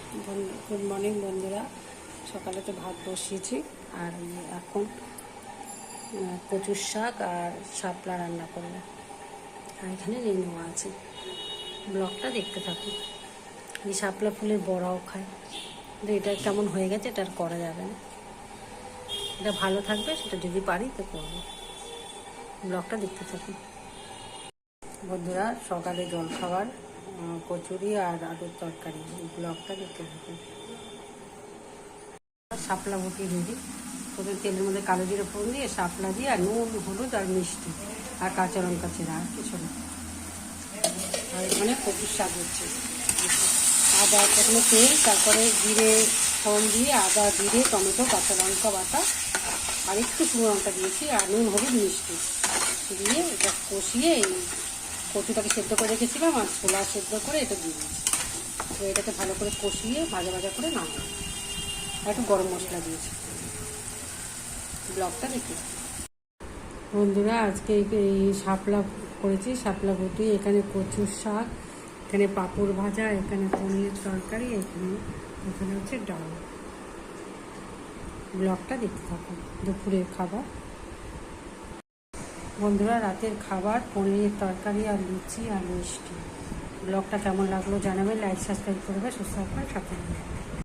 Good morning বন্ধুরা। সকালে তো ভাত বসিয়েছি আর এখন কচুর শাক আর শাপলা রান্না করব। আর এখানে নেওয়া আছে, ব্লগটা দেখতে থাকুন। এই শাপলা ফুলের বড়াও খায়, কিন্তু এটা কেমন হয়ে গেছে, এটা আর করা যাবে না। এটা ভালো থাকবে, সেটা যদি পারি তো করবো। ব্লগটা দেখতে থাকুন বন্ধুরা। সকালে জলখাবার কচুরি আর আলুর তরকারি, এই ব্লগটা দেখতে থাকুন। শাপলা বটি রেডি। প্রথমে তেলের মধ্যে কালো জিরে ফোড়ন দিয়ে শাপলা দিয়ে আর নুন, হলুদ আর মিষ্টি আর কাঁচা লঙ্কা চেরা, আর কিছু না। আর এখানে কচুর শাক হচ্ছে। আদা, প্রথমে তেল, তারপরে জিরে ফোড়ন দিয়ে আদা, জিরে, টমেটো, কাঁচা লঙ্কা বাটা আর একটু শুকনো লঙ্কা দিয়েছি আর নুন, হলুদ, মিষ্টি দিয়ে এটা কষিয়ে এই কচুটাকে সেদ্ধ করে রেখেছিলাম আর ছোলা সেদ্ধ করে এটা দিয়ে দিয়েছি। তো এটাকে ভালো করে কষিয়ে ভাজা ভাজা করে নামাবো। আর একটু গরম মশলা দিয়েছি। ব্লগটা দেখি বন্ধুরা। আজকে এই শাপলা করেছি, শাপলা বটি। এখানে কচুর শাক, এখানে পাঁপড় ভাজা, এখানে পনিরের তরকারি, এখানে হচ্ছে ডাল। ব্লগটা দেখতে থাকুন। দুপুরের খাবার বন্ধুরা, রাতের খাবার পনিরের তরকারি আর লুচি আর মিষ্টি। ব্লগটা কেমন লাগলো জানাবেন, লাইক সাবস্ক্রাইব করবে, সুস্থ থাকবেন, সাথে